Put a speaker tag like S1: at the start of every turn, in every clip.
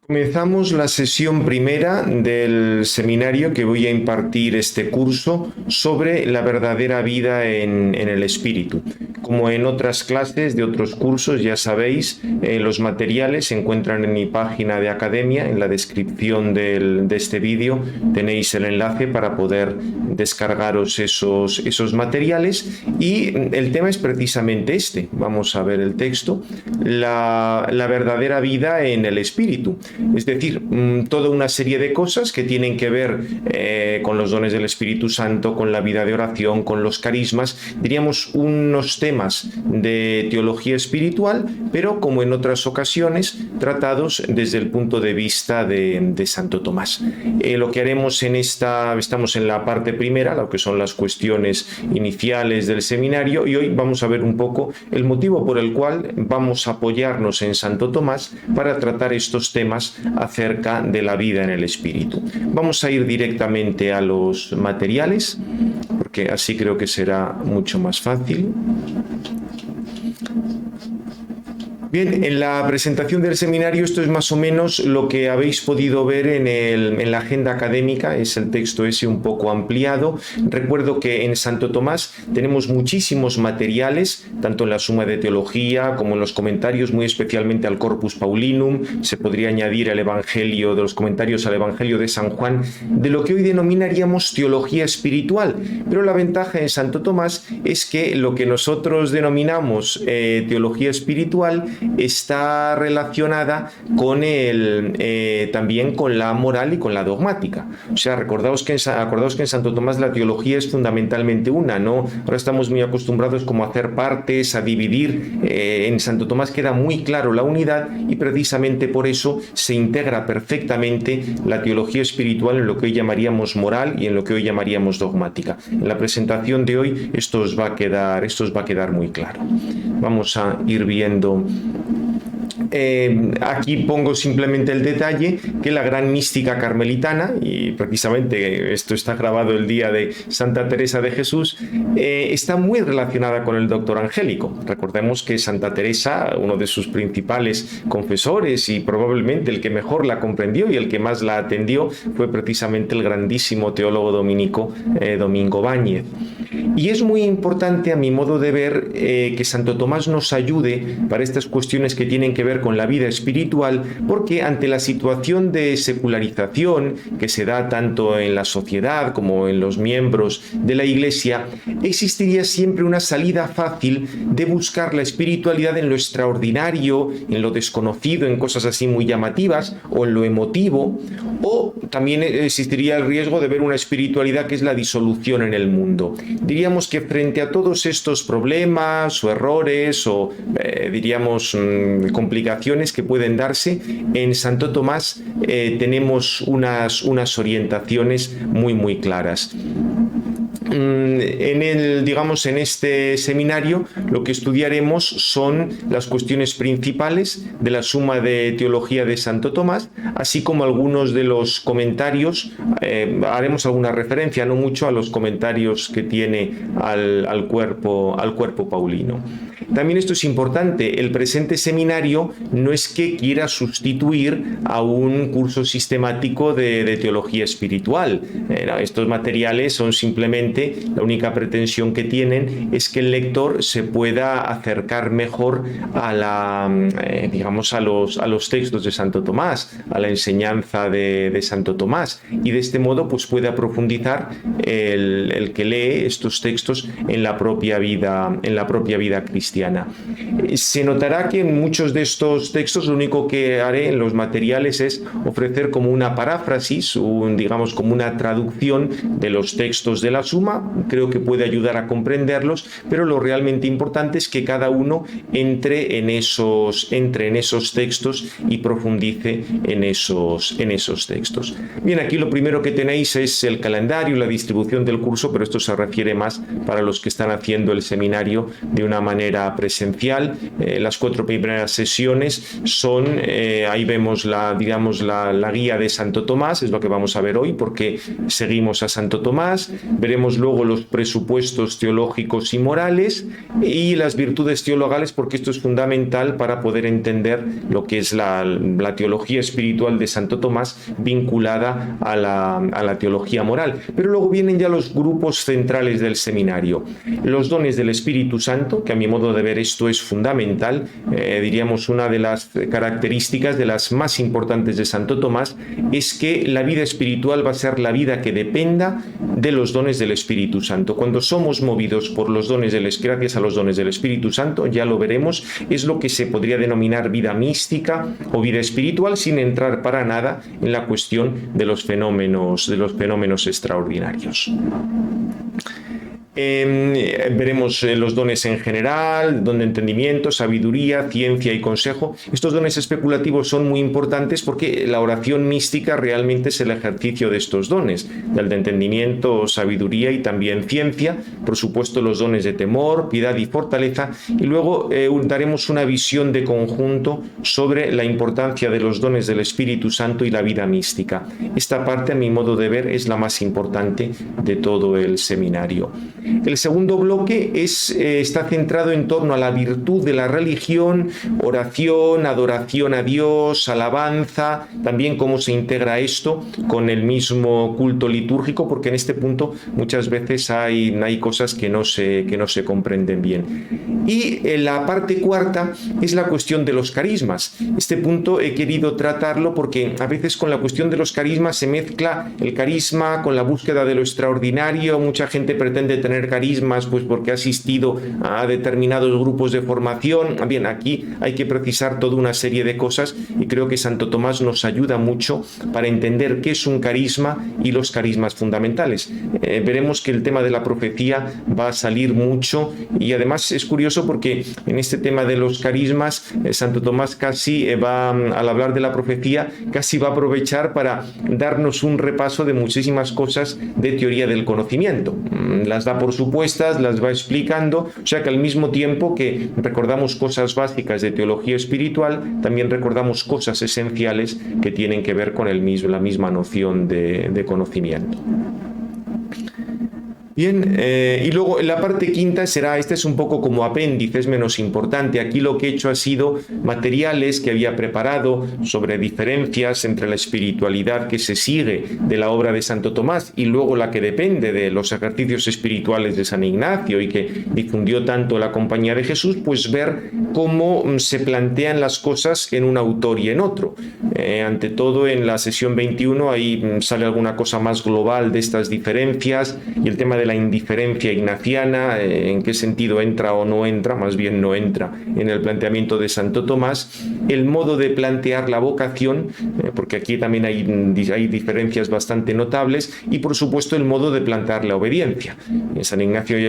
S1: Comenzamos la sesión primera del seminario que voy a impartir este curso sobre la verdadera vida en el espíritu. Como en otras clases de otros cursos, ya sabéis, los materiales se encuentran en mi página de academia. En la descripción de este vídeo tenéis el enlace para poder descargaros esos materiales, y el tema es precisamente este. Vamos a ver el texto: la verdadera vida en el espíritu. Es decir, toda una serie de cosas que tienen que ver con los dones del Espíritu Santo, con la vida de oración, con los carismas, diríamos unos temas de teología espiritual, pero como en otras ocasiones, tratados desde el punto de vista de Santo Tomás. Lo que haremos estamos en la parte primera, lo que son las cuestiones iniciales del seminario, y hoy vamos a ver un poco el motivo por el cual vamos a apoyarnos en Santo Tomás para tratar estos temas acerca de la vida en el espíritu. Vamos a ir directamente a los materiales, porque así creo que será mucho más fácil. Bien, en la presentación del seminario esto es más o menos lo que habéis podido ver en la agenda académica, es el texto ese un poco ampliado. Recuerdo que en Santo Tomás tenemos muchísimos materiales, tanto en la Suma de Teología como en los comentarios, muy especialmente al Corpus Paulinum. Se podría añadir el Evangelio, de los comentarios al Evangelio de San Juan, de lo que hoy denominaríamos teología espiritual. Pero la ventaja en Santo Tomás es que lo que nosotros denominamos teología espiritual está relacionada con también con la moral y con la dogmática. O sea, acordaos que en Santo Tomás la teología es fundamentalmente una, ¿no? Ahora estamos muy acostumbrados como a hacer partes, a dividir. En Santo Tomás queda muy claro la unidad, y precisamente por eso se integra perfectamente la teología espiritual en lo que hoy llamaríamos moral y en lo que hoy llamaríamos dogmática. En la presentación de hoy esto os va a quedar muy claro. Vamos a ir viendo. Aquí pongo simplemente el detalle que la gran mística carmelitana, y precisamente esto está grabado el día de Santa Teresa de Jesús, está muy relacionada con el doctor angélico. Recordemos que Santa Teresa, uno de sus principales confesores y probablemente el que mejor la comprendió y el que más la atendió, fue precisamente el grandísimo teólogo dominico Domingo Báñez. Y es muy importante, a mi modo de ver, que Santo Tomás nos ayude para estas cuestiones que tienen que ver con la vida espiritual, porque ante la situación de secularización que se da tanto en la sociedad como en los miembros de la Iglesia, existiría siempre una salida fácil de buscar la espiritualidad en lo extraordinario, en lo desconocido, en cosas así muy llamativas, o en lo emotivo, o también existiría el riesgo de ver una espiritualidad que es la disolución en el mundo. Diríamos que frente a todos estos problemas o errores o diríamos complicaciones que pueden darse, en Santo Tomás tenemos unas orientaciones muy claras. En este seminario lo que estudiaremos son las cuestiones principales de la Suma de Teología de Santo Tomás, así como algunos de los comentarios. Haremos alguna referencia, no mucho, a los comentarios que tiene al cuerpo paulino. También esto es importante: el presente seminario no es que quiera sustituir a un curso sistemático de teología espiritual. Estos materiales son simplemente, la única pretensión que tienen es que el lector se pueda acercar mejor a los textos de Santo Tomás, a la enseñanza de Santo Tomás, y de este modo pues pueda profundizar el que lee estos textos en la propia vida cristiana. Se notará que en muchos de estos textos lo único que haré en los materiales es ofrecer como una paráfrasis, digamos como una traducción de los textos de la Suma. Creo que puede ayudar a comprenderlos, pero lo realmente importante es que cada uno entre en esos textos y profundice en esos textos. Bien, aquí lo primero que tenéis es el calendario, la distribución del curso, pero esto se refiere más para los que están haciendo el seminario de una manera manera presencial. Las 4 primeras sesiones son, ahí vemos la guía de Santo Tomás, es lo que vamos a ver hoy, porque seguimos a Santo Tomás. Veremos luego los presupuestos teológicos y morales y las virtudes teologales, porque esto es fundamental para poder entender lo que es la teología espiritual de Santo Tomás vinculada a la teología moral. Pero luego vienen ya los grupos centrales del seminario. Los dones del Espíritu Santo, que a mi modo de ver esto es fundamental, diríamos una de las características de las más importantes de Santo Tomás, es que la vida espiritual va a ser la vida que dependa de los dones del Espíritu Santo. Cuando somos movidos por los dones gracias a los dones del Espíritu Santo, ya lo veremos, es lo que se podría denominar vida mística o vida espiritual, sin entrar para nada en la cuestión de los fenómenos extraordinarios. Veremos los dones en general, don de entendimiento, sabiduría, ciencia y consejo. Estos dones especulativos son muy importantes porque la oración mística realmente es el ejercicio de estos dones, del de entendimiento, sabiduría y también ciencia. Por supuesto, los dones de temor, piedad y fortaleza. Y luego daremos una visión de conjunto sobre la importancia de los dones del Espíritu Santo y la vida mística. Esta parte, a mi modo de ver, es la más importante de todo el seminario. El segundo bloque está centrado en torno a la virtud de la religión, oración, adoración a Dios, alabanza, también cómo se integra esto con el mismo culto litúrgico, porque en este punto muchas veces hay cosas que no se comprenden bien. Y la parte cuarta es la cuestión de los carismas. Este punto he querido tratarlo porque a veces con la cuestión de los carismas se mezcla el carisma con la búsqueda de lo extraordinario. Mucha gente pretende tener carismas pues porque ha asistido a determinados grupos de formación. Bien, aquí hay que precisar toda una serie de cosas y creo que Santo Tomás nos ayuda mucho para entender qué es un carisma y los carismas fundamentales. Veremos que el tema de la profecía va a salir mucho y además es curioso porque en este tema de los carismas Santo Tomás casi al hablar de la profecía, casi va a aprovechar para darnos un repaso de muchísimas cosas de teoría del conocimiento. Las da por supuestas, las va explicando, o sea que al mismo tiempo que recordamos cosas básicas de teología espiritual, también recordamos cosas esenciales que tienen que ver con la misma noción de conocimiento. Bien, y luego en la parte quinta este es un poco como apéndice, es menos importante. Aquí lo que he hecho ha sido materiales que había preparado sobre diferencias entre la espiritualidad que se sigue de la obra de Santo Tomás y luego la que depende de los ejercicios espirituales de San Ignacio y que difundió tanto la Compañía de Jesús, pues ver cómo se plantean las cosas en un autor y en otro. Ante todo en la sesión 21 ahí sale alguna cosa más global de estas diferencias y el tema de la indiferencia ignaciana, en qué sentido entra o no entra, más bien no entra en el planteamiento de Santo Tomás, el modo de plantear la vocación, porque aquí también hay diferencias bastante notables, y por supuesto el modo de plantear la obediencia. En San Ignacio hay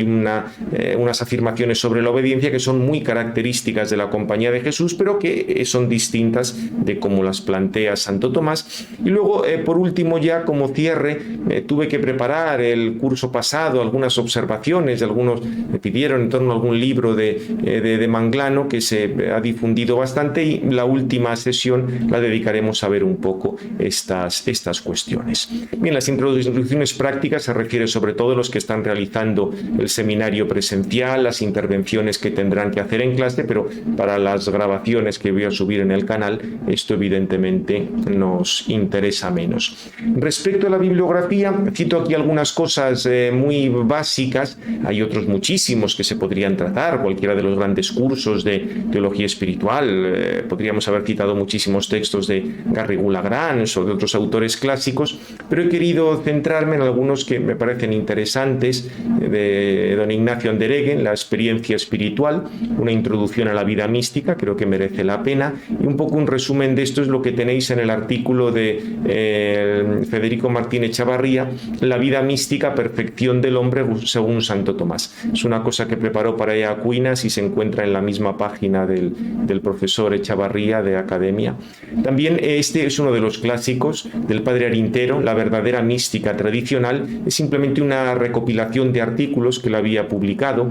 S1: unas afirmaciones sobre la obediencia que son muy características de la Compañía de Jesús, pero que son distintas de cómo las plantea Santo Tomás. Y luego, por último, ya como cierre, tuve que preparar el curso pasado algunas observaciones, algunos me pidieron en torno a algún libro de Manglano que se ha difundido bastante, y la última sesión la dedicaremos a ver un poco estas cuestiones. Bien, las introducciones prácticas se refiere sobre todo a los que están realizando el seminario presencial, las intervenciones que tendrán que hacer en clase, pero para las grabaciones que voy a subir en el canal, esto evidentemente nos interesa menos. Respecto a la bibliografía, cito aquí algunas cosas muy básicas. Hay otros muchísimos que se podrían tratar, cualquiera de los grandes cursos de teología espiritual. Podríamos haber citado muchísimos textos de Garrigou-Lagrange o de otros autores clásicos, pero he querido centrarme en algunos que me parecen interesantes, de don Ignacio Andereggen, La experiencia espiritual, una introducción a la vida mística, creo que merece la pena, y un poco un resumen de esto es lo que tenéis en el artículo de Federico Martínez Chavarría, La vida mística, perfección del hombre según Santo Tomás. Es una cosa que preparó para Aquinas y se encuentra en la misma página del profesor Echavarría de Academia. También este es uno de los clásicos del padre Arintero, La verdadera mística tradicional. Es simplemente una recopilación de artículos que lo había publicado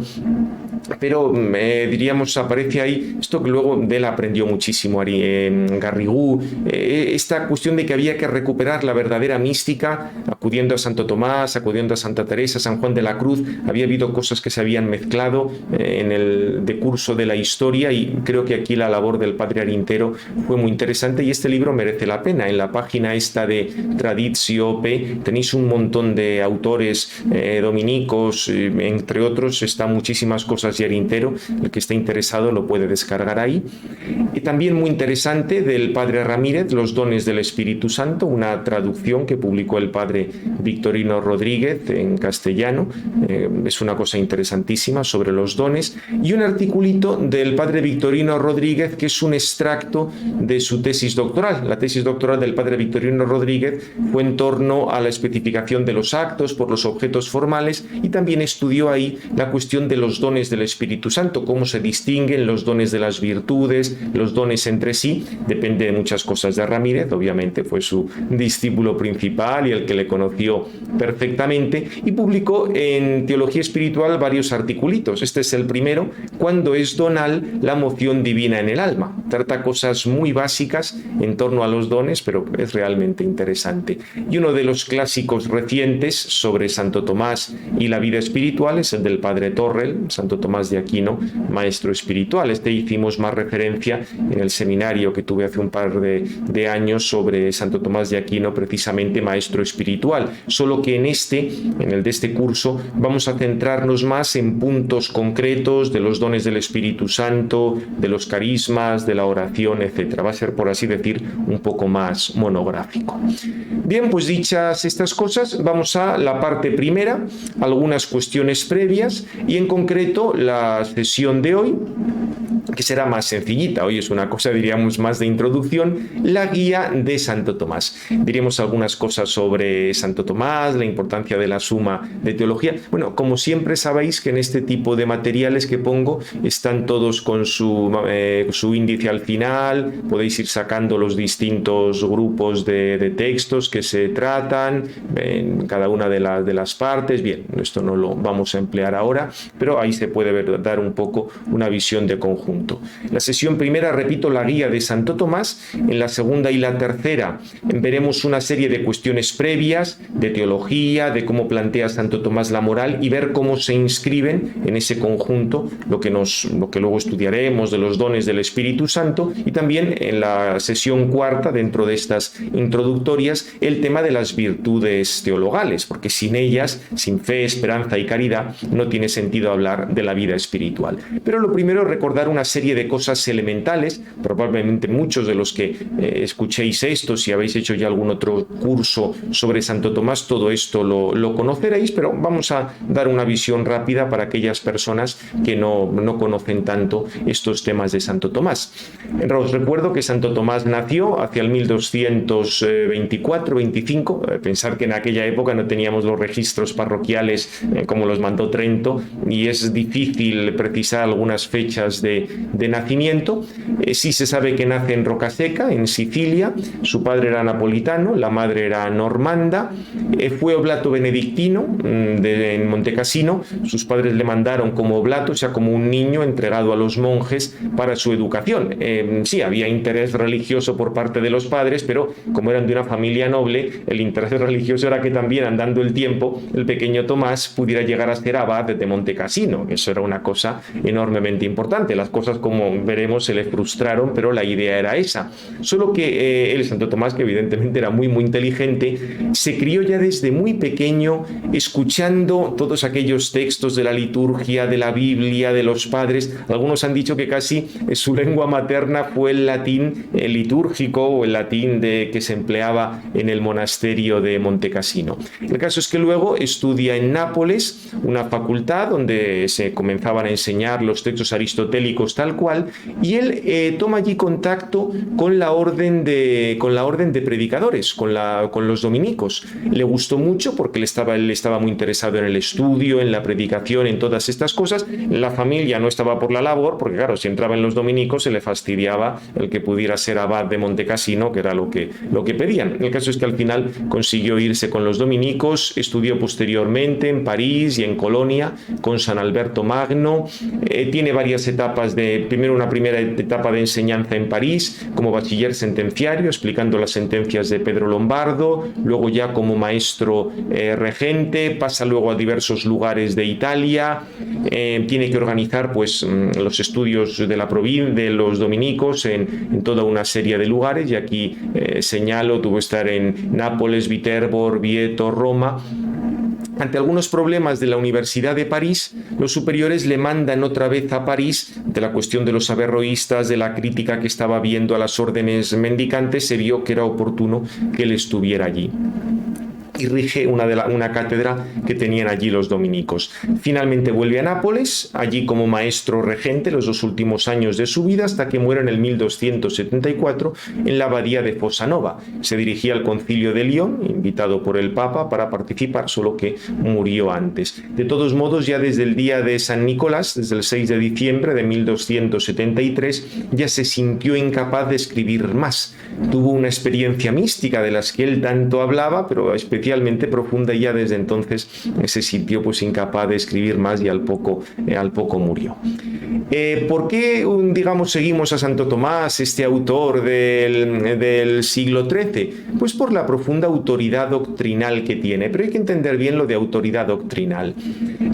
S1: pero diríamos, aparece ahí esto que luego de él aprendió muchísimo Garrigou, esta cuestión de que había que recuperar la verdadera mística, acudiendo a Santo Tomás, acudiendo a Santa Teresa, San Juan de la Cruz. Había habido cosas que se habían mezclado en el decurso de la historia, y creo que aquí la labor del padre Arintero fue muy interesante, y este libro merece la pena. En la página esta de Traditio P tenéis un montón de autores dominicos, entre otros, están muchísimas cosas de Arintero. El que esté interesado lo puede descargar ahí. Y también muy interesante del padre Ramírez, Los dones del Espíritu Santo, una traducción que publicó el padre Victorino Rodríguez en castellano. Es una cosa interesantísima sobre los dones. Y un articulito del padre Victorino Rodríguez que es un extracto de su tesis doctoral. La tesis doctoral del padre Victorino Rodríguez fue en torno a la especificación de los actos por los objetos formales, y también estudió ahí la cuestión de los dones del Espíritu Santo, cómo se distinguen los dones de las virtudes, los dones entre sí. Depende de muchas cosas de Ramírez, obviamente fue su discípulo principal y el que le conoció perfectamente, y publicó en Teología Espiritual varios articulitos. Este es el primero, Cuando es donal la moción divina en el alma. Trata cosas muy básicas en torno a los dones, pero es realmente interesante. Y uno de los clásicos recientes sobre Santo Tomás y la vida espiritual es el del padre Torrel, Santo Tomás de Aquino, maestro espiritual. Este hicimos más referencia en el seminario que tuve hace un par de años sobre Santo Tomás de Aquino, precisamente maestro espiritual. Solo que en el de este curso, vamos a centrarnos más en puntos concretos de los dones del Espíritu Santo, de los carismas, de la oración, etc. Va a ser, por así decir, un poco más monográfico. Bien, pues dichas estas cosas, vamos a la parte primera, algunas cuestiones previas, y en concreto la sesión de hoy, que será más sencillita. Hoy es una cosa, diríamos, más de introducción, la guía de Santo Tomás. Diríamos algunas cosas sobre Santo Tomás, la importancia de la suma de teología. Bueno, como siempre sabéis que en este tipo de materiales que pongo están todos con su índice al final, podéis ir sacando los distintos grupos de textos que se tratan en cada una de las partes. Bien, esto no lo vamos a emplear ahora, pero ahí se puede dar un poco una visión de conjunto. La sesión primera, repito, la guía de Santo Tomás. En la segunda y la tercera veremos una serie de cuestiones previas, de teología, de cómo plantea Santo Tomás la moral, y ver cómo se inscriben en ese conjunto lo que luego estudiaremos de los dones del Espíritu Santo. Y también en la sesión cuarta, dentro de estas introductorias, el tema de las virtudes teologales, porque sin ellas, sin fe, esperanza y caridad, no tiene sentido hablar de la vida espiritual. Pero lo primero es recordar una serie de cosas elementales. Probablemente muchos de los que escuchéis esto, si habéis hecho ya algún otro curso sobre Santo Tomás, todo esto lo conoceréis, pero vamos a dar una visión rápida para aquellas personas que no conocen tanto estos temas de Santo Tomás. Os recuerdo que Santo Tomás nació hacia el 1224-25. Pensar que en aquella época no teníamos los registros parroquiales como los mandó Trento, y es difícil precisar algunas fechas de nacimiento. Sí se sabe que nace en Rocaseca, en Sicilia. Su padre era napolitano, la madre era normanda. Fue oblato benedictino en Montecassino. Sus padres le mandaron como oblato, o sea, como un niño entregado a los monjes para su educación. Sí, había interés religioso por parte de los padres, pero como eran de una familia noble, el interés religioso era que también, andando el tiempo, el pequeño Tomás pudiera llegar a ser abad de Montecassino. Eso era una cosa enormemente importante. Las cosas, como veremos, se le frustraron, pero la idea era esa. Solo que el Santo Tomás, que evidentemente era muy, muy inteligente, se crió ya desde muy pequeño escuchando todos aquellos textos de la liturgia, de la Biblia, de los padres. Algunos han dicho que casi su lengua materna fue el latín litúrgico, o el latín que se empleaba en el monasterio de Montecassino. El caso es que luego estudia en Nápoles, una facultad donde se comenzaban a enseñar los textos aristotélicos tal cual, y él toma allí contacto con la orden de predicadores, con los dominicos. Le gustó mucho porque él estaba muy interesado en el estudio, en la predicación, en todas estas cosas. La familia no estaba por la labor, porque claro, si entraba en los dominicos se le fastidiaba el que pudiera ser abad de Montecassino, que era lo que pedían. El caso es que al final consiguió irse con los dominicos, estudió posteriormente en París y en Colonia con San Alberto Magno. Tiene varias etapas primero una primera etapa de enseñanza en París como bachiller sentenciario, explicando las sentencias de Pedro Lombardo, luego ya como maestro regente, pasa luego a diversos lugares de Italia, tiene que organizar pues los estudios de la provincia, de los dominicos en toda una serie de lugares, y aquí señalo, tuvo que estar en Nápoles, Viterbo, Orvieto, Roma. Ante algunos problemas de la Universidad de París, los superiores le mandan otra vez a París. De la cuestión de los averroístas, de la crítica que estaba viendo a las órdenes mendicantes, se vio que era oportuno que él estuviera allí. Y rige una cátedra que tenían allí los dominicos. Finalmente vuelve a Nápoles, allí como maestro regente los 2 últimos años de su vida, hasta que muere en el 1274 en la abadía de Fossanova. Se dirigía al concilio de Lyon, invitado por el Papa para participar, solo que murió antes. De todos modos, ya desde el día de San Nicolás, desde el 6 de diciembre de 1273, ya se sintió incapaz de escribir más. Tuvo una experiencia mística de las que él tanto hablaba, pero especialmente profunda, y ya desde entonces se sintió pues incapaz de escribir más, y al poco murió. ¿Por qué, digamos, seguimos a Santo Tomás, este autor del siglo XIII? Pues por la profunda autoridad doctrinal que tiene, pero hay que entender bien lo de autoridad doctrinal.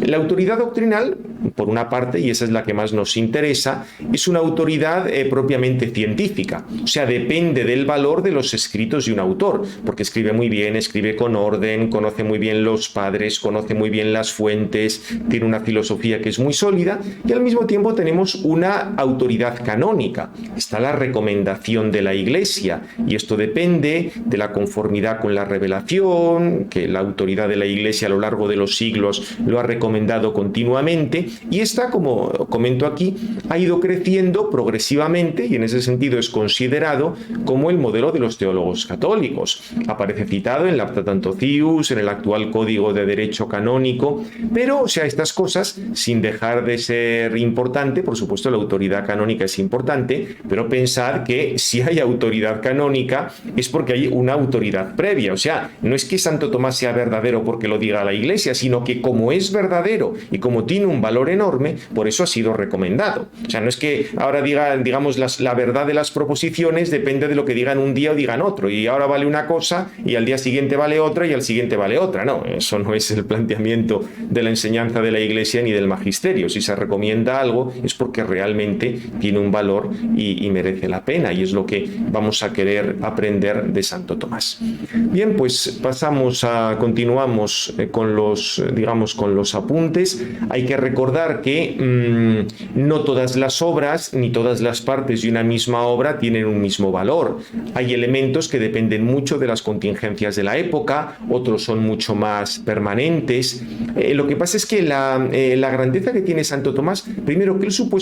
S1: La autoridad doctrinal, por una parte, y esa es la que más nos interesa, es una autoridad propiamente científica, o sea, depende del valor de los escritos de un autor, porque escribe muy bien, escribe con orden, conoce muy bien los padres, conoce muy bien las fuentes, tiene una filosofía que es muy sólida, y al mismo tiempo tenemos una autoridad canónica. Está la recomendación de la Iglesia, y esto depende de la conformidad con la revelación, que la autoridad de la Iglesia a lo largo de los siglos lo ha recomendado continuamente, y esta, como comento aquí, ha ido creciendo progresivamente, y en ese sentido es considerado como el modelo de los teólogos católicos. Aparece citado en la Tantoncius, en el actual Código de Derecho Canónico, pero, o sea, estas cosas, sin dejar de ser importante, por supuesto la autoridad canónica es importante, pero pensad que si hay autoridad canónica es porque hay una autoridad previa, o sea, no es que Santo Tomás sea verdadero porque lo diga la Iglesia, sino que como es verdadero y como tiene un valor enorme, por eso ha sido recomendado. O sea, no es que ahora digamos, la verdad de las proposiciones depende de lo que digan un día o digan otro, y ahora vale una cosa y al día siguiente vale otra y al siguiente vale otra. No, eso no es el planteamiento de la enseñanza de la Iglesia ni del magisterio. Si se recomienda algo es porque realmente tiene un valor y merece la pena, y es lo que vamos a querer aprender de Santo Tomás. Bien, pues continuamos con los apuntes. Hay que recordar que no todas las obras ni todas las partes de una misma obra tienen un mismo valor. Hay elementos que dependen mucho de las contingencias de la época, otros son mucho más permanentes. Lo que pasa es que la grandeza que tiene Santo Tomás, primero que él supo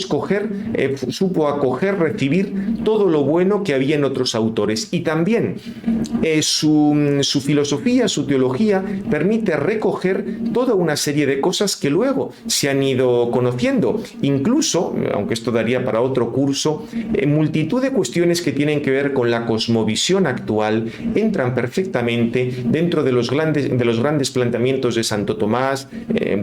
S1: acoger, recibir todo lo bueno que había en otros autores, y también su filosofía, su teología permite recoger toda una serie de cosas que luego se han ido conociendo. Incluso, aunque esto daría para otro curso, multitud de cuestiones que tienen que ver con la cosmovisión actual entran perfectamente dentro de los grandes planteamientos de Santo Tomás,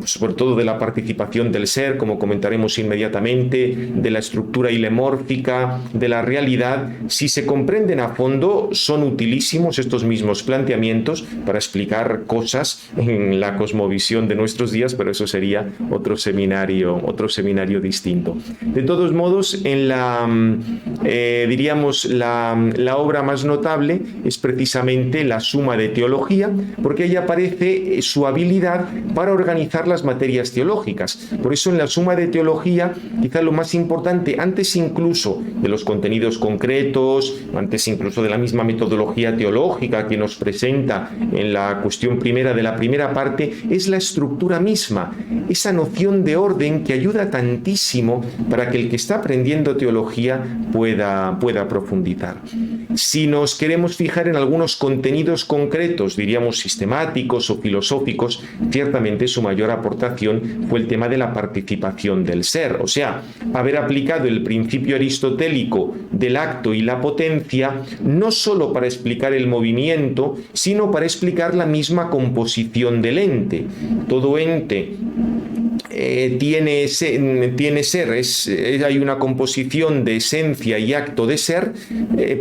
S1: sobre todo de la participación del ser, como comentaremos inmediatamente, de la estructura ilemórfica, de la realidad. Si se comprenden a fondo, son utilísimos estos mismos planteamientos para explicar cosas en la cosmovisión de nuestros días, pero eso sería otro seminario distinto. De todos modos, en la obra más notable es precisamente la Suma de Teología, teología porque ahí aparece su habilidad para organizar las materias teológicas. Por eso en la Suma de Teología, quizá lo más importante, antes incluso de los contenidos concretos, antes incluso de la misma metodología teológica que nos presenta en la cuestión primera de la primera parte, es la estructura misma, esa noción de orden que ayuda tantísimo para que el que está aprendiendo teología pueda profundizar. Si nos queremos fijar en algunos contenidos concretos, diríamos sistemáticos o filosóficos, ciertamente su mayor aportación fue el tema de la participación del ser, o sea, haber aplicado el principio aristotélico del acto y la potencia no solo para explicar el movimiento, sino para explicar la misma composición del ente. Todo ente tiene ser, hay una composición de esencia y acto de ser,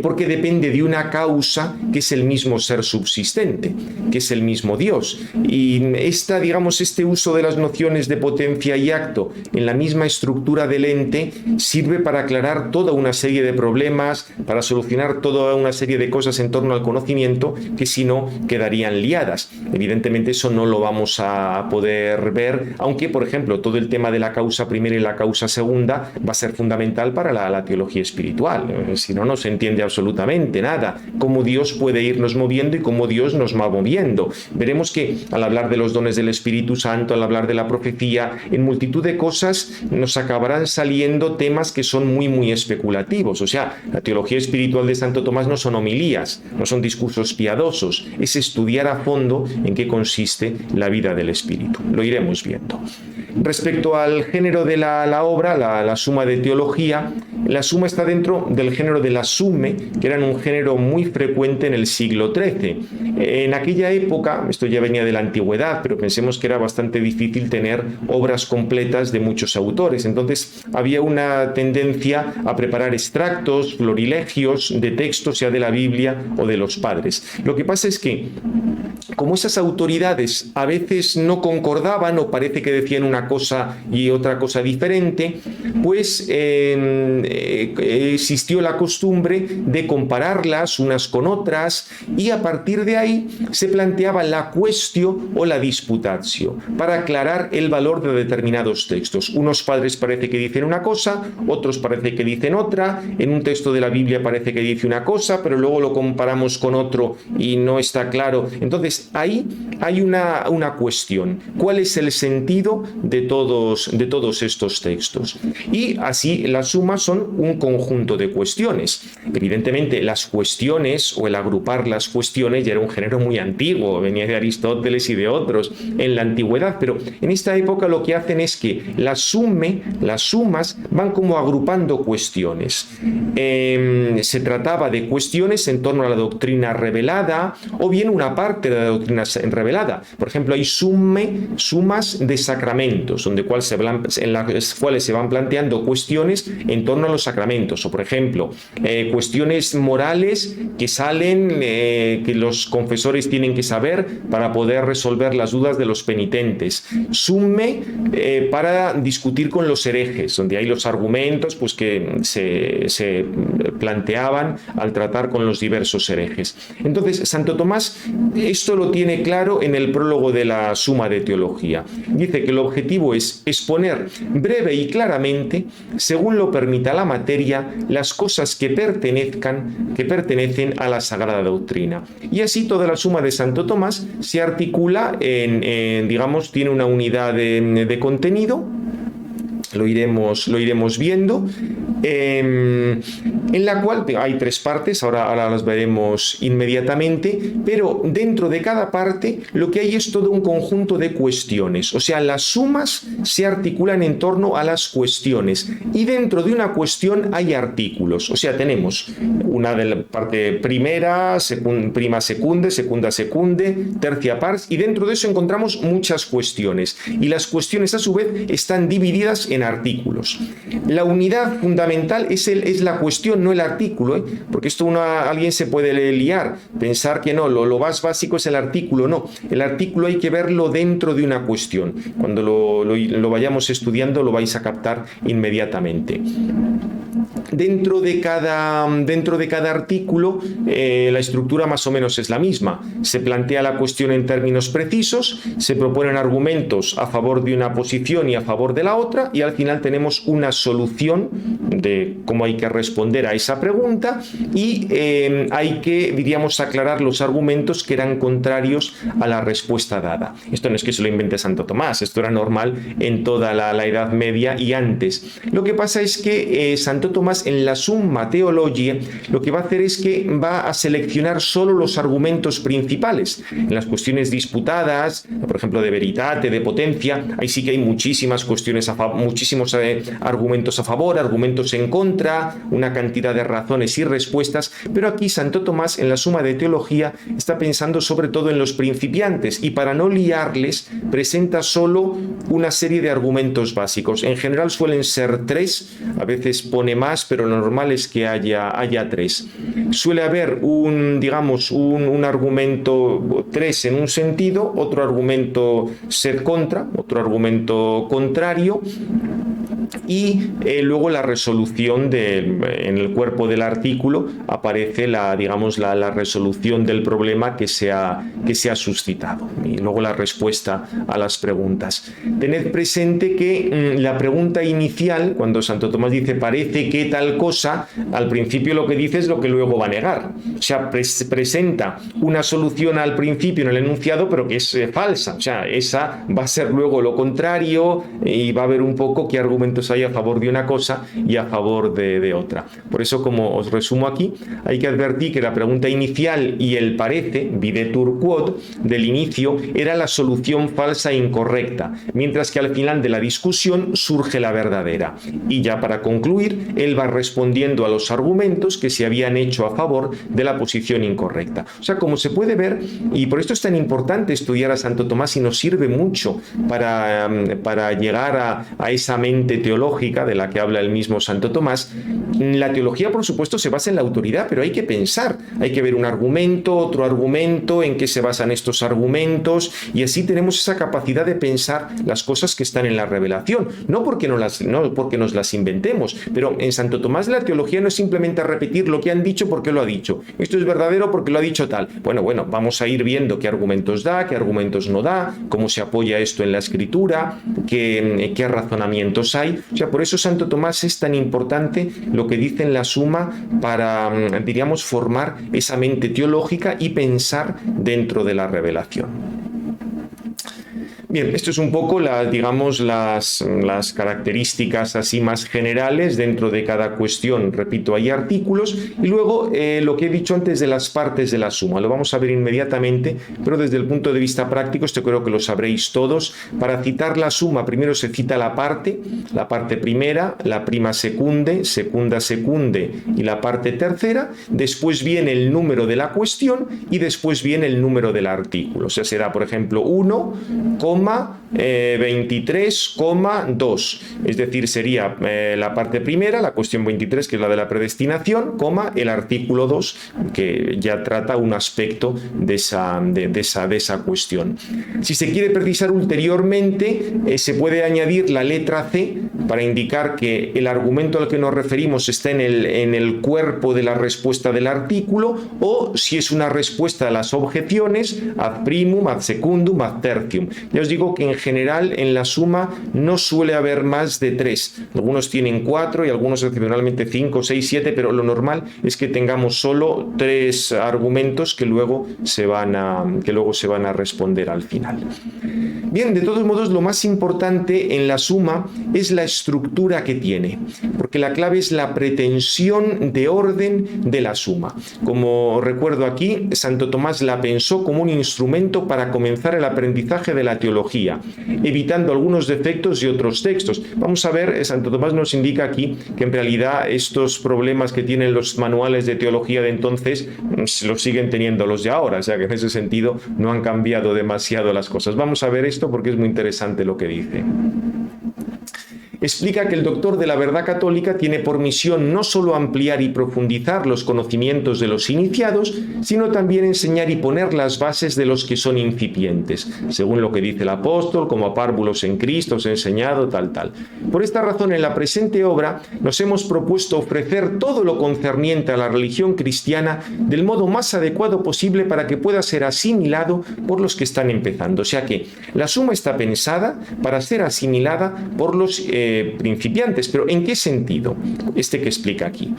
S1: porque depende de una causa que es el mismo ser subsistente, que es el mismo Dios. Y este uso de las nociones de potencia y acto en la misma estructura del ente sirve para aclarar toda una serie de problemas, para solucionar toda una serie de cosas en torno al conocimiento que si no quedarían liadas. Evidentemente eso no lo vamos a poder ver, aunque por ejemplo todo el tema de la causa primera y la causa segunda va a ser fundamental para la teología espiritual. Si no, no se entiende absolutamente nada. Cómo Dios puede irnos moviendo y cómo Dios nos va moviendo. Veremos que al hablar de los dones del Espíritu Santo, al hablar de la profecía, en multitud de cosas nos acabarán saliendo temas que son muy, muy especulativos. O sea, la teología espiritual de Santo Tomás no son homilías, no son discursos piadosos, es estudiar a fondo en qué consiste la vida del Espíritu. Lo iremos viendo. Respecto al género de la obra, la Suma de Teología, la Suma está dentro del género de la Sume, que eran un género muy frecuente en el siglo XIII. En aquella época, esto ya venía de la antigüedad, pero pensemos que era bastante difícil tener obras completas de muchos autores. Entonces había una tendencia a preparar extractos, florilegios de textos, sea de la Biblia o de los padres. Lo que pasa es que, como esas autoridades a veces no concordaban o parece que decían una cosa y otra cosa diferente, pues existió la costumbre de compararlas unas con otras y a partir de ahí se planteaba la quaestio o la disputatio para aclarar el valor de determinados textos. Unos padres parece que dicen una cosa, otros parece que dicen otra, en un texto de la Biblia parece que dice una cosa, pero luego lo comparamos con otro y no está claro. Entonces ahí hay una cuestión. ¿Cuál es el sentido de todos estos textos? Y así las sumas son un conjunto de cuestiones. Evidentemente las cuestiones o el agrupar las cuestiones ya era un género muy antiguo, venía de Aristóteles y de otros en la antigüedad, pero en esta época lo que hacen es que las sumas van como agrupando cuestiones. Se trataba de cuestiones en torno a la doctrina revelada o bien una parte de la doctrina revelada. Por ejemplo, hay sumas de sacramentos, en las cuales se van planteando cuestiones en torno a los sacramentos, o por ejemplo, cuestiones morales que salen, que los confesores tienen que saber para poder resolver las dudas de los penitentes. Summe para discutir con los herejes, donde hay los argumentos pues, que se planteaban al tratar con los diversos herejes. Entonces, Santo Tomás esto lo tiene claro en el prólogo de la Suma de Teología. Dice que el objetivo es exponer breve y claramente, según lo permita la materia, las cosas que pertenecen a la Sagrada Doctrina. Y así toda la Suma de Santo Tomás se articula tiene una unidad de contenido. Lo iremos viendo, en la cual hay tres partes, ahora las veremos inmediatamente, pero dentro de cada parte lo que hay es todo un conjunto de cuestiones, o sea, las sumas se articulan en torno a las cuestiones y dentro de una cuestión hay artículos, o sea, tenemos una de la parte primera, prima secunde, segunda secunde, tercia pars, y dentro de eso encontramos muchas cuestiones, y las cuestiones a su vez están divididas en artículos. La unidad fundamental es la cuestión, no el artículo, porque esto alguien se puede liar, pensar que no, lo más básico es el artículo. No, el artículo hay que verlo dentro de una cuestión. Cuando lo vayamos estudiando lo vais a captar inmediatamente. dentro de cada artículo la estructura más o menos es la misma. Se plantea la cuestión en términos precisos, se proponen argumentos a favor de una posición y a favor de la otra, y al final tenemos una solución de cómo hay que responder a esa pregunta, y hay que, diríamos, aclarar los argumentos que eran contrarios a la respuesta dada. Esto no es que se lo invente Santo Tomás, esto era normal en toda la Edad Media y antes. Lo que pasa es que Santo Tomás en la Summa Theologiae lo que va a hacer es que va a seleccionar solo los argumentos principales. En las cuestiones disputadas, por ejemplo de veritate, de potencia, ahí sí que hay muchísimas cuestiones muchísimos argumentos a favor, argumentos en contra, una cantidad de razones y respuestas, pero aquí Santo Tomás en la Suma de Teología está pensando sobre todo en los principiantes, y para no liarles presenta solo una serie de argumentos básicos. En general suelen ser 3, a veces pone más, pero lo normal es que haya 3. Suele haber un argumento 3 en un sentido, otro argumento sed contra, otro argumento contrario, y luego la resolución en el cuerpo del artículo aparece la resolución del problema que se ha suscitado, y luego la respuesta a las preguntas. Tened presente que la pregunta inicial, cuando Santo Tomás dice parece que tal cosa, al principio lo que dice es lo que luego va a negar. O sea, presenta una solución al principio en el enunciado, pero que es falsa. O sea, esa va a ser luego lo contrario, y va a haber un poco qué argumentos hay a favor de una cosa y a favor de otra. Por eso, como os resumo aquí, hay que advertir que la pregunta inicial y el parece, videtur quod, del inicio, era la solución falsa e incorrecta, mientras que al final de la discusión surge la verdadera. Y ya para concluir, él va respondiendo a los argumentos que se habían hecho a favor de la posición incorrecta. O sea, como se puede ver, y por esto es tan importante estudiar a Santo Tomás y nos sirve mucho para llegar a esa mente teológica de la que habla el mismo Santo Tomás. La teología, por supuesto, se basa en la autoridad, pero hay que pensar, hay que ver un argumento, otro argumento, en qué se basan estos argumentos, y así tenemos esa capacidad de pensar las cosas que están en la revelación, no porque nos las inventemos, pero en Santo Tomás la teología no es simplemente repetir lo que han dicho porque lo ha dicho, esto es verdadero porque lo ha dicho tal. Bueno, vamos a ir viendo qué argumentos da, qué argumentos no da, cómo se apoya esto en la escritura, qué razonamientos hay. O sea, por eso Santo Tomás es tan importante lo que dice en la Suma para, diríamos, formar esa mente teológica y pensar dentro de la revelación. Bien, esto es un poco las características así más generales dentro de cada cuestión. Repito, hay artículos, y luego lo que he dicho antes de las partes de la suma. Lo vamos a ver inmediatamente, pero desde el punto de vista práctico, esto creo que lo sabréis todos. Para citar la suma, primero se cita la parte primera, la prima secunde, segunda secunde y la parte tercera. Después viene el número de la cuestión y después viene el número del artículo. O sea, será, por ejemplo, 1,23,2. Es decir, sería la parte primera, la cuestión 23, que es la de la predestinación, el artículo 2, que ya trata un aspecto de esa cuestión. Si se quiere precisar ulteriormente, se puede añadir la letra C para indicar que el argumento al que nos referimos está en el cuerpo de la respuesta del artículo, o si es una respuesta a las objeciones, ad primum, ad secundum, ad tertium. Ya os digo que en general en la suma no suele haber más de 3. Algunos tienen 4 y algunos excepcionalmente 5, 6, 7, pero lo normal es que tengamos solo 3 argumentos que luego se van a responder al final. Bien, de todos modos, lo más importante en la suma es la estructura que tiene, porque la clave es la pretensión de orden de la suma. Como recuerdo aquí, Santo Tomás la pensó como un instrumento para comenzar el aprendizaje de la teología, evitando algunos defectos y otros textos. Vamos a ver, Santo Tomás nos indica aquí que en realidad estos problemas que tienen los manuales de teología de entonces los siguen teniendo los de ahora, o sea que en ese sentido no han cambiado demasiado las cosas. Vamos a ver esto porque es muy interesante lo que dice. explica que el doctor de la verdad católica tiene por misión no solo ampliar y profundizar los conocimientos de los iniciados, sino también enseñar y poner las bases de los que son incipientes, según lo que dice el apóstol, como a párvulos en Cristo os he enseñado, tal. Por esta razón, en la presente obra nos hemos propuesto ofrecer todo lo concerniente a la religión cristiana del modo más adecuado posible para que pueda ser asimilado por los que están empezando. O sea que la suma está pensada para ser asimilada por los principiantes. ¿Pero en qué sentido? Este que explica aquí.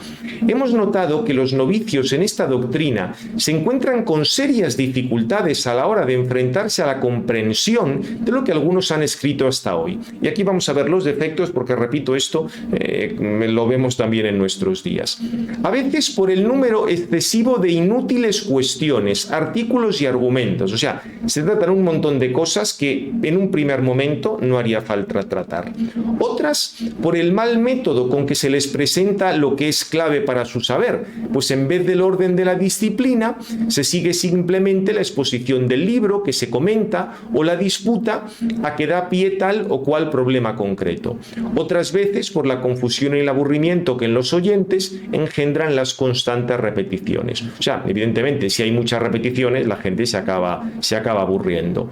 S1: Hemos notado que los novicios en esta doctrina se encuentran con serias dificultades a la hora de enfrentarse a la comprensión de lo que algunos han escrito hasta hoy. Y aquí vamos a ver los defectos porque, repito, esto lo vemos también en nuestros días. A veces por el número excesivo de inútiles cuestiones, artículos y argumentos. O sea, se tratan un montón de cosas que en un primer momento no haría falta tratar. Otras por el mal método con que se les presenta lo que es clave para su saber, pues en vez del orden de la disciplina se sigue simplemente la exposición del libro que se comenta o la disputa a que da pie tal o cual problema concreto. Otras veces por la confusión y el aburrimiento que en los oyentes engendran las constantes repeticiones. O sea, evidentemente, si hay muchas repeticiones, la gente se acaba aburriendo.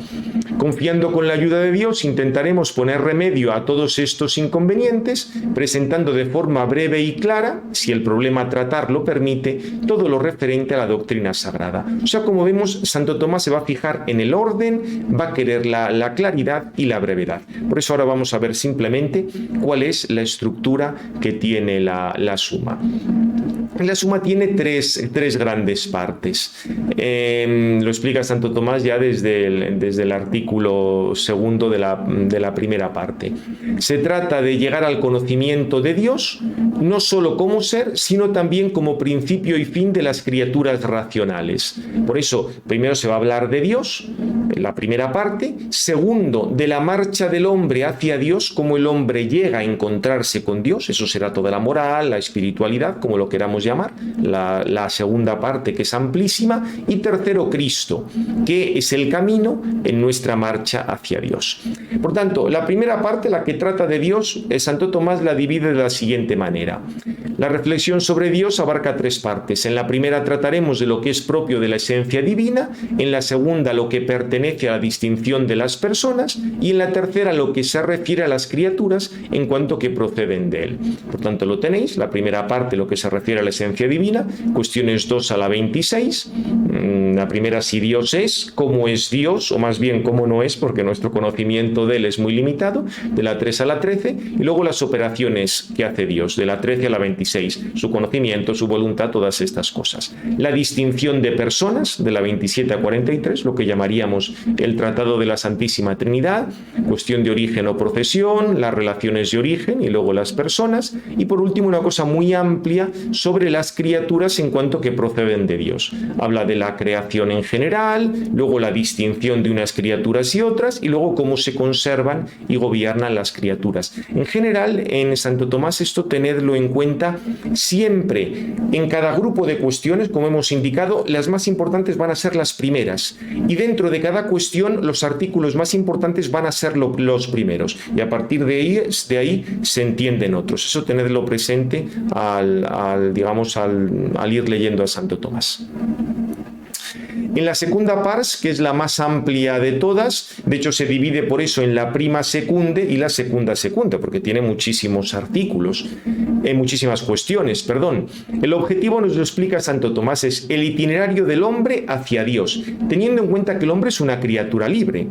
S1: Confiando con la ayuda de Dios, intentaremos poner remedio a todos estos inconvenientes, presentando de forma breve y clara, si el problema a tratar lo permite, todo lo referente a la doctrina sagrada. O sea, como vemos, Santo Tomás se va a fijar en el orden, va a querer la claridad y la brevedad. Por eso ahora vamos a ver simplemente cuál es la estructura que tiene la suma. La suma tiene tres grandes partes. Lo explica Santo Tomás ya desde el artículo segundo de la primera parte. Se trata de llegar al conocimiento de Dios, no solo como ser, sino también como principio y fin de las criaturas racionales. Por eso, primero se va a hablar de Dios, en la primera parte. Segundo, de la marcha del hombre hacia Dios, cómo el hombre llega a encontrarse con Dios. Eso será toda la moral, la espiritualidad, como lo queramos llamar. La segunda parte, que es amplísima. Y tercero, Cristo, que es el camino en nuestra marcha hacia Dios. Por tanto, la primera parte, la que trata de Dios, Santo Tomás la divide de la siguiente manera. La reflexión sobre Dios abarca tres partes. En la primera trataremos de lo que es propio de la esencia divina, en la segunda lo que pertenece a la distinción de las personas y en la tercera lo que se refiere a las criaturas en cuanto que proceden de él. Por tanto, lo tenéis, la primera parte lo que se refiere a la esencia divina, cuestiones 2 a la 26. La primera, si Dios es, cómo es Dios, o más bien cómo no es, porque nuestro conocimiento de él es muy limitado, de la 3 a la 13, y luego las operaciones que hace Dios, de la 13 a la 26, su conocimiento, su voluntad, todas estas cosas. La distinción de personas, de la 27 a 43, lo que llamaríamos el Tratado de la Santísima Trinidad, cuestión de origen o procesión, las relaciones de origen y luego las personas, y por último una cosa muy amplia sobre las criaturas en cuanto que proceden de Dios. Habla de la creación en general, luego la distinción de unas criaturas y otras, y luego cómo se conservan y gobiernan las criaturas. En general, en Santo Tomás esto tenedlo en cuenta siempre. En cada grupo de cuestiones, como hemos indicado, las más importantes van a ser las primeras, y dentro de cada cuestión los artículos más importantes van a ser los primeros, y a partir de ahí se entienden otros. Eso tenedlo presente al ir leyendo a Santo Tomás. En la segunda pars, que es la más amplia de todas, de hecho se divide por eso en la prima secunde y la segunda secunda, porque tiene muchísimos artículos, muchísimas cuestiones, perdón. El objetivo, nos lo explica Santo Tomás, es el itinerario del hombre hacia Dios, teniendo en cuenta que el hombre es una criatura libre.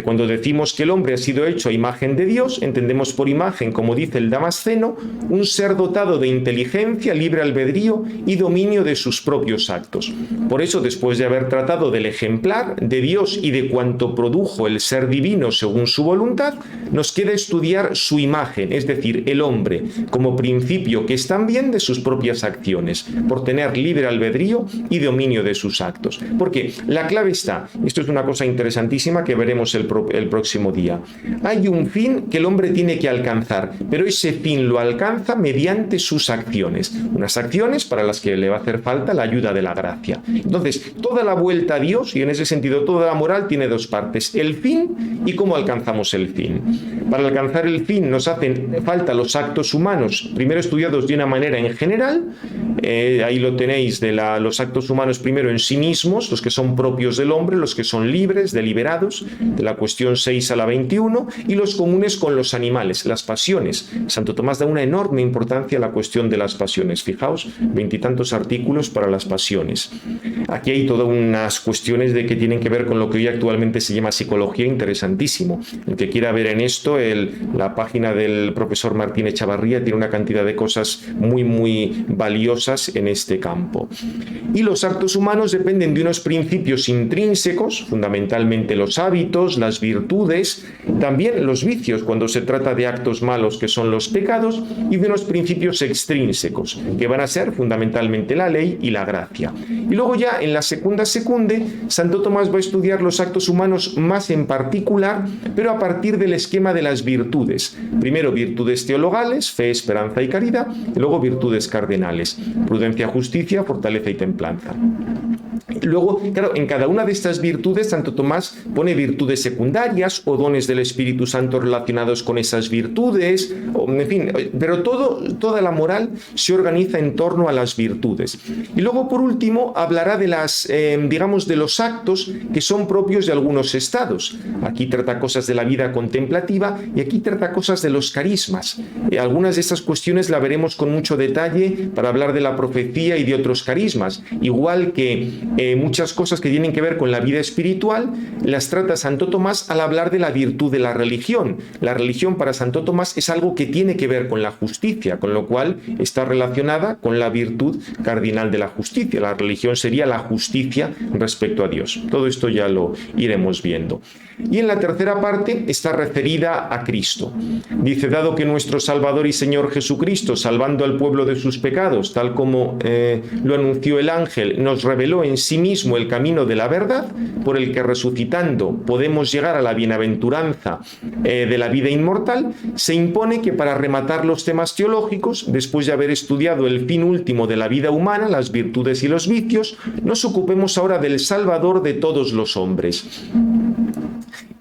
S1: Cuando decimos que el hombre ha sido hecho a imagen de Dios, entendemos por imagen, como dice el Damasceno, un ser dotado de inteligencia, libre albedrío y dominio de sus propios actos. Por eso, después de haber tratado del ejemplar de Dios y de cuanto produjo el ser divino según su voluntad, nos queda estudiar su imagen, es decir, el hombre, como principio principio que están bien de sus propias acciones, por tener libre albedrío y dominio de sus actos. Porque la clave está, esto es una cosa interesantísima que veremos el próximo día, hay un fin que el hombre tiene que alcanzar, pero ese fin lo alcanza mediante sus acciones, unas acciones para las que le va a hacer falta la ayuda de la gracia. Entonces, toda la vuelta a Dios, y en ese sentido toda la moral, tiene dos partes, el fin y cómo alcanzamos el fin. Para alcanzar el fin nos hacen falta los actos humanos, primero estudiados de una manera en general, ahí lo tenéis, los actos humanos primero en sí mismos, los que son propios del hombre, los que son libres, deliberados, de la cuestión 6 a la 21, y los comunes con los animales, las pasiones. Santo Tomás da una enorme importancia a la cuestión de las pasiones. Fijaos, 20 y tantos artículos para las pasiones. Aquí hay todas unas cuestiones que tienen que ver con lo que hoy actualmente se llama psicología, interesantísimo. El que quiera ver en esto, la página del profesor Martín Echavarría tiene una cantidad de cosas muy, muy valiosas en este campo. Y los actos humanos dependen de unos principios intrínsecos, fundamentalmente los hábitos, las virtudes, también los vicios cuando se trata de actos malos que son los pecados, y de unos principios extrínsecos que van a ser fundamentalmente la ley y la gracia. Y luego ya en la secunde, Santo Tomás va a estudiar los actos humanos más en particular, pero a partir del esquema de las virtudes. Primero virtudes teologales, fe, esperanza y caridad, y luego virtudes cardenales, prudencia, justicia, fortaleza y templanza. Luego, claro, en cada una de estas virtudes Santo Tomás pone virtudes secundarias o dones del Espíritu Santo relacionados con esas virtudes, en fin, pero toda la moral se organiza en torno a las virtudes. Y luego, por último, hablará de de los actos que son propios de algunos estados. Aquí trata cosas de la vida contemplativa y aquí trata cosas de los carismas. Algunas de estas cuestiones la veremos con mucho detalle para hablar de la profecía y de otros carismas, igual que muchas cosas que tienen que ver con la vida espiritual las trata Santo Tomás al hablar de la virtud de la religión. La religión para Santo Tomás es algo que tiene que ver con la justicia, con lo cual está relacionada con la virtud cardinal de la justicia. La religión sería la justicia respecto a Dios. Todo esto ya lo iremos viendo. Y en la tercera parte está referida a Cristo. Dice, dado que nuestro Salvador y Señor Jesucristo, salvando al pueblo de sus pecados, tal como lo anunció el ángel, nos reveló en sí mismo el camino de la verdad, por el que resucitando podemos llegar a la bienaventuranza de la vida inmortal, se impone que para rematar los temas teológicos, después de haber estudiado el fin último de la vida humana, las virtudes y los vicios, nos ocupemos ahora del Salvador de todos los hombres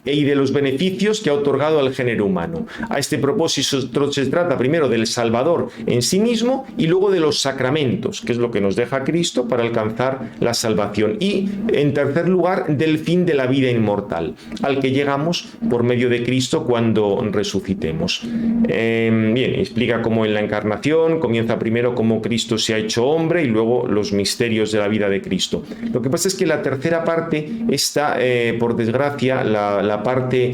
S1: y de los beneficios que ha otorgado al género humano. A este propósito se trata primero del Salvador en sí mismo y luego de los sacramentos, que es lo que nos deja Cristo para alcanzar la salvación. Y, en tercer lugar, del fin de la vida inmortal, al que llegamos por medio de Cristo cuando resucitemos. Bien, explica cómo en la encarnación comienza primero cómo Cristo se ha hecho hombre y luego los misterios de la vida de Cristo. Lo que pasa es que la tercera parte está, por desgracia, la parte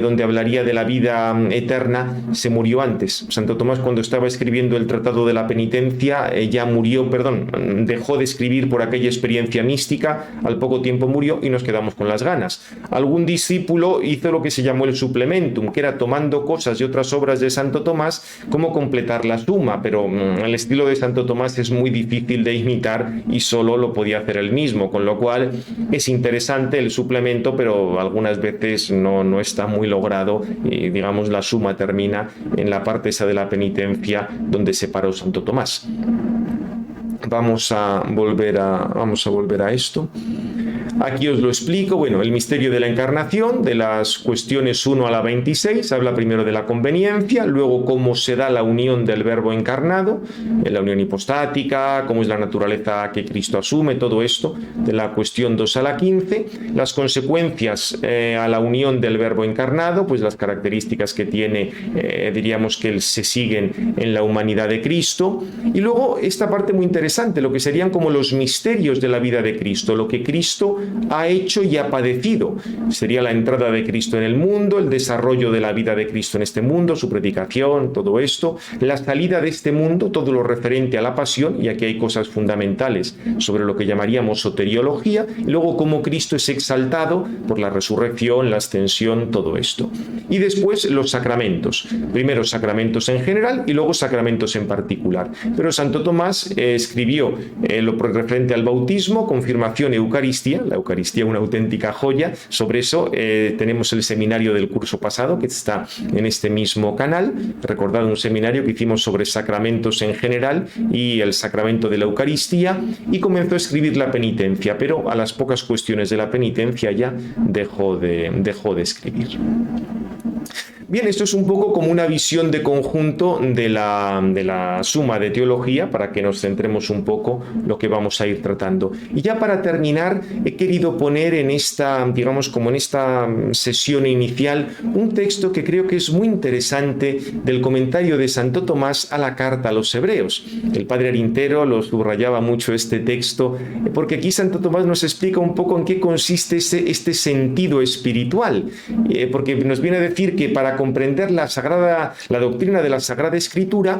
S1: donde hablaría de la vida eterna, se murió antes. Santo Tomás, cuando estaba escribiendo el Tratado de la Penitencia, dejó de escribir por aquella experiencia mística, al poco tiempo murió y nos quedamos con las ganas. Algún discípulo hizo lo que se llamó el suplementum, que era tomando cosas de otras obras de Santo Tomás, cómo completar la suma, pero el estilo de Santo Tomás es muy difícil de imitar y solo lo podía hacer él mismo, con lo cual es interesante el suplemento, pero algunas veces no está muy logrado y, digamos, la suma termina en la parte esa de la penitencia donde se paró Santo Tomás. Vamos a volver a esto. Aquí os lo explico. Bueno, el misterio de la encarnación, de las cuestiones 1 a la 26, habla primero de la conveniencia, luego cómo se da la unión del verbo encarnado, la unión hipostática, cómo es la naturaleza que Cristo asume, todo esto, de la cuestión 2 a la 15, las consecuencias a la unión del verbo encarnado, pues las características que tiene, diríamos que se siguen en la humanidad de Cristo, y luego esta parte muy interesante interesante, lo que serían como los misterios de la vida de Cristo, lo que Cristo ha hecho y ha padecido. Sería la entrada de Cristo en el mundo, el desarrollo de la vida de Cristo en este mundo, su predicación, todo esto, la salida de este mundo, todo lo referente a la pasión, y aquí hay cosas fundamentales sobre lo que llamaríamos soteriología, y luego cómo Cristo es exaltado por la resurrección, la ascensión, todo esto. Y después los sacramentos, primero sacramentos en general y luego sacramentos en particular. Pero Santo Tomás escribió lo referente al bautismo, confirmación, Eucaristía, la Eucaristía una auténtica joya. Sobre eso tenemos el seminario del curso pasado que está en este mismo canal. Recordad un seminario que hicimos sobre sacramentos en general y el sacramento de la Eucaristía, y comenzó a escribir la penitencia, pero a las pocas cuestiones de la penitencia ya dejó de escribir. Bien, esto es un poco como una visión de conjunto de la suma de teología, para que nos centremos un poco lo que vamos a ir tratando. Y ya para terminar, he querido poner en esta, digamos, como en esta sesión inicial, un texto que creo que es muy interesante del comentario de Santo Tomás a la carta a los Hebreos. El padre Arintero lo subrayaba mucho este texto, porque aquí Santo Tomás nos explica un poco en qué consiste este sentido espiritual, porque nos viene a decir que para comprender la doctrina de la Sagrada Escritura,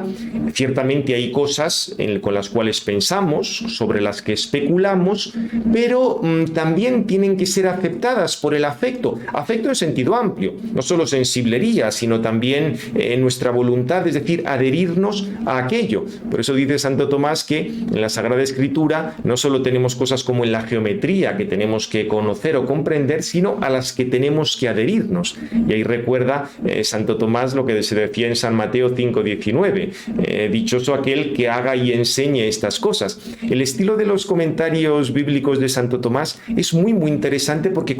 S1: ciertamente hay cosas con las cuales pensamos, sobre las que especulamos, pero también tienen que ser aceptadas por el afecto en sentido amplio, no solo sensiblería, sino también nuestra voluntad, es decir, adherirnos a aquello. Por eso dice Santo Tomás que en la Sagrada Escritura no solo tenemos cosas como en la geometría que tenemos que conocer o comprender, sino a las que tenemos que adherirnos. Y ahí recuerda Santo Tomás lo que se decía en San Mateo 5:19, dichoso aquel que haga y enseñe estas cosas. El estilo de los comentarios bíblicos de Santo Tomás es muy interesante, porque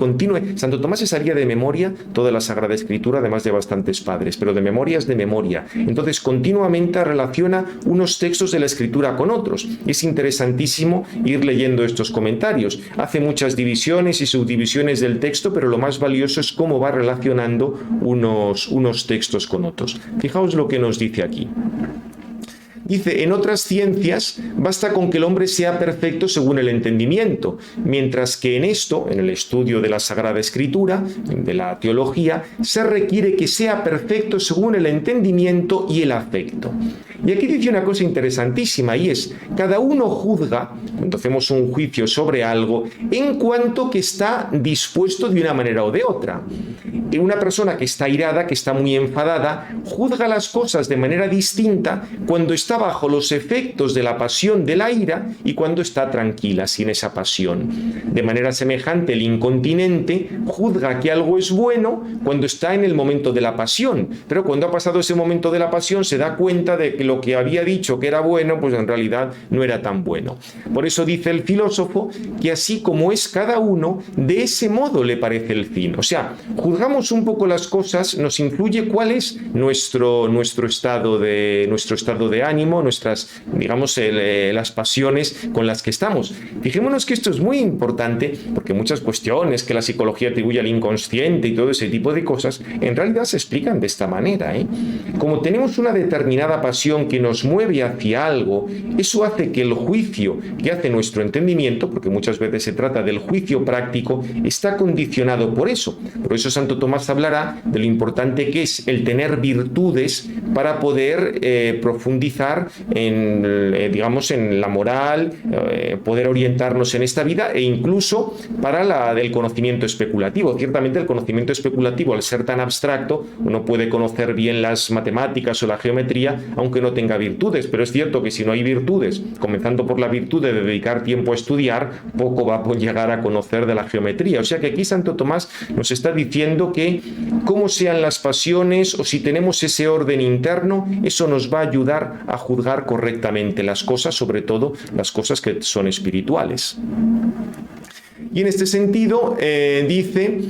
S1: Santo Tomás se sabía de memoria toda la Sagrada Escritura, además de bastantes padres, pero de memoria es de memoria. Entonces continuamente relaciona unos textos de la Escritura con otros. Es interesantísimo ir leyendo estos comentarios. Hace muchas divisiones y subdivisiones del texto, pero lo más valioso es cómo va relacionando unos textos con otros. Fijaos lo que nos dice aquí. Dice, en otras ciencias basta con que el hombre sea perfecto según el entendimiento, mientras que en esto, en el estudio de la Sagrada Escritura, de la teología, se requiere que sea perfecto según el entendimiento y el afecto. Y aquí dice una cosa interesantísima, y es, cada uno juzga, cuando hacemos un juicio sobre algo, en cuanto que está dispuesto de una manera o de otra. Y una persona que está irada, que está muy enfadada, juzga las cosas de manera distinta cuando está bajo los efectos de la pasión de la ira y cuando está tranquila, sin esa pasión. De manera semejante, el incontinente juzga que algo es bueno cuando está en el momento de la pasión, pero cuando ha pasado ese momento de la pasión se da cuenta de que lo que había dicho que era bueno, pues en realidad no era tan bueno. Por eso dice el filósofo que así como es cada uno, de ese modo le parece el fin. O sea, juzgamos un poco las cosas, nos influye cuál es nuestro estado de ánimo, nuestras, digamos, las pasiones con las que estamos. Fijémonos que esto es muy importante, porque muchas cuestiones que la psicología atribuye al inconsciente y todo ese tipo de cosas, en realidad se explican de esta manera, Como tenemos una determinada pasión que nos mueve hacia algo, eso hace que el juicio que hace nuestro entendimiento, porque muchas veces se trata del juicio práctico, está condicionado por eso. Por eso Santo Tomás hablará de lo importante que es el tener virtudes para poder profundizar digamos, en la moral, poder orientarnos en esta vida, e incluso para la del conocimiento especulativo. Ciertamente el conocimiento especulativo, al ser tan abstracto, uno puede conocer bien las matemáticas o la geometría, aunque no tenga virtudes, pero es cierto que si no hay virtudes, comenzando por la virtud de dedicar tiempo a estudiar, poco va a llegar a conocer de la geometría. O sea que aquí Santo Tomás nos está diciendo que cómo sean las pasiones, o si tenemos ese orden interno, eso nos va a ayudar a juzgar correctamente las cosas, sobre todo las cosas que son espirituales. Y en este sentido dice,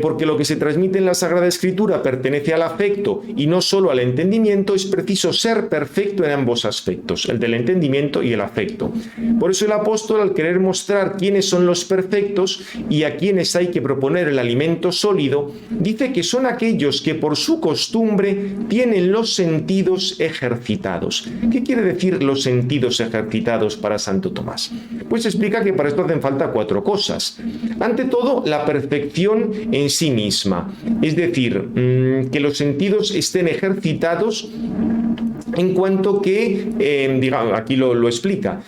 S1: porque lo que se transmite en la Sagrada Escritura pertenece al afecto y no solo al entendimiento, es preciso ser perfecto en ambos aspectos, el del entendimiento y el afecto. Por eso el apóstol, al querer mostrar quiénes son los perfectos y a quienes hay que proponer el alimento sólido, dice que son aquellos que por su costumbre tienen los sentidos ejercitados. ¿Qué quiere decir los sentidos ejercitados para Santo Tomás? Pues explica que para esto hacen falta 4 cosas. Ante todo, la perfección en sí misma, es decir, que los sentidos estén ejercitados en cuanto que, digamos, aquí lo explica,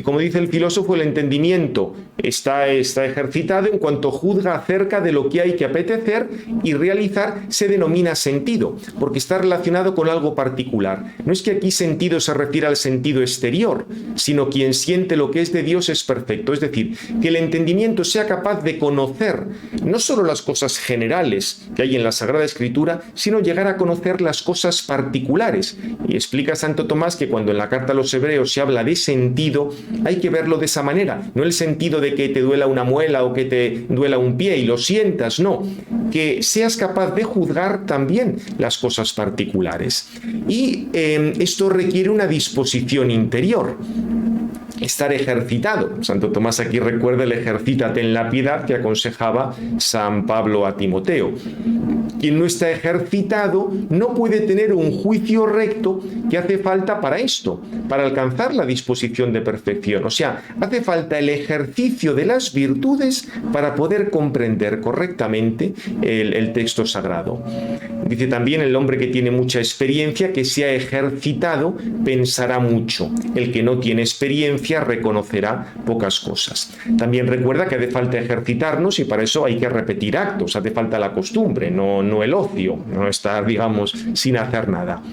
S1: como dice el filósofo, el entendimiento está ejercitado en cuanto juzga acerca de lo que hay que apetecer y realizar, se denomina sentido, porque está relacionado con algo particular. No es que aquí sentido se refiere al sentido exterior, sino quien siente lo que es de Dios es perfecto, es decir, que el entendimiento sea capaz de conocer no solo las cosas generales que hay en la Sagrada Escritura, sino llegar a conocer las cosas particulares. Y explica Santo Tomás que cuando en la carta a los Hebreos se habla de sentido, hay que verlo de esa manera, no el sentido de que te duela una muela o que te duela un pie y lo sientas, no, que seas capaz de juzgar también las cosas particulares. Y esto requiere una disposición interior. Estar ejercitado. Santo Tomás aquí recuerda el ejercítate en la piedad que aconsejaba San Pablo a Timoteo. Quien no está ejercitado no puede tener un juicio recto que hace falta para esto, para alcanzar la disposición de perfección. O sea, hace falta el ejercicio de las virtudes para poder comprender correctamente el texto sagrado. Dice también el hombre que tiene mucha experiencia, que se ha ejercitado, pensará mucho. El que no tiene experiencia reconocerá pocas cosas. También recuerda que hace falta ejercitarnos y para eso hay que repetir actos, hace falta la costumbre, no el ocio, no estar, digamos, sin hacer nada.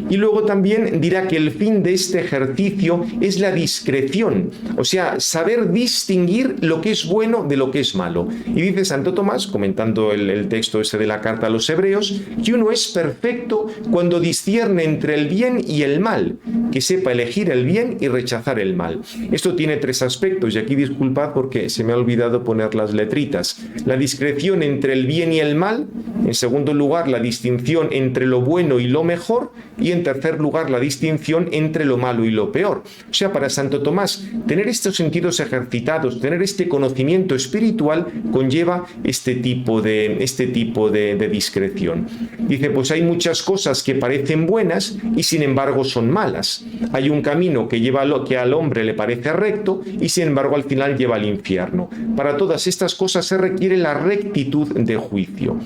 S1: Y luego también dirá que el fin de este ejercicio es la discreción, o sea, saber distinguir lo que es bueno de lo que es malo. Y dice Santo Tomás, comentando el texto ese de la carta a los Hebreos, que uno es perfecto cuando discierne entre el bien y el mal, que sepa elegir el bien y rechazar el mal. Esto tiene 3 aspectos, y aquí disculpad porque se me ha olvidado poner las letritas. La discreción entre el bien y el mal, en segundo lugar, la distinción entre lo bueno y lo mejor, y en tercer lugar, la distinción entre lo malo y lo peor. O sea, para Santo Tomás, tener estos sentidos ejercitados, tener este conocimiento espiritual, conlleva este tipo de discreción. Dice, pues hay muchas cosas que parecen buenas y sin embargo son malas. Hay un camino que lleva que al hombre le parece recto y sin embargo al final lleva al infierno. Para todas estas cosas se requiere la rectitud de juicio.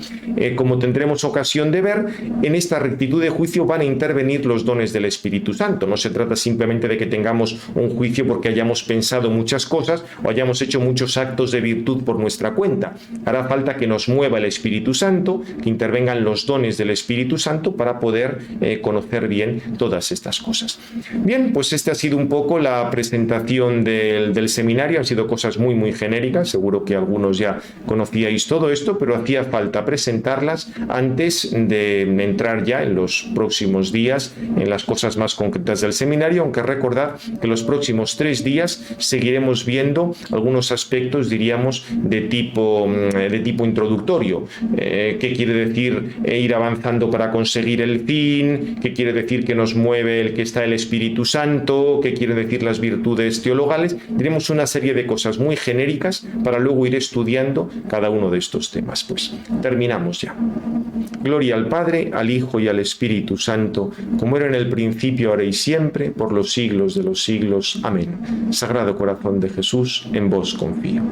S1: Como tendremos ocasión de ver, en esta rectitud de juicio van a intervenir los dones del Espíritu Santo. No se trata simplemente de que tengamos un juicio porque hayamos pensado muchas cosas o hayamos hecho muchos actos de virtud por nuestra cuenta. Hará falta que nos mueva el Espíritu Santo, que intervengan los dones del Espíritu Santo para poder conocer bien todas estas cosas. Bien, pues esta ha sido un poco la presentación del seminario. Han sido cosas muy, muy genéricas. Seguro que algunos ya conocíais todo esto, pero hacía falta presentarlas antes de entrar ya en los próximos días en las cosas más concretas del seminario, aunque recordad que los próximos 3 días seguiremos viendo algunos aspectos, diríamos, de tipo introductorio. ¿Qué quiere decir ir avanzando para conseguir el fin? ¿Qué quiere decir que nos mueve el que está el Espíritu Santo? ¿Qué quiere decir las virtudes teologales? Tenemos una serie de cosas muy genéricas para luego ir estudiando cada uno de estos temas. Pues terminamos ya. Gloria al Padre, al Hijo y al Espíritu Santo, como era en el principio, ahora y siempre, por los siglos de los siglos. Amén. Sagrado Corazón de Jesús, en vos confío.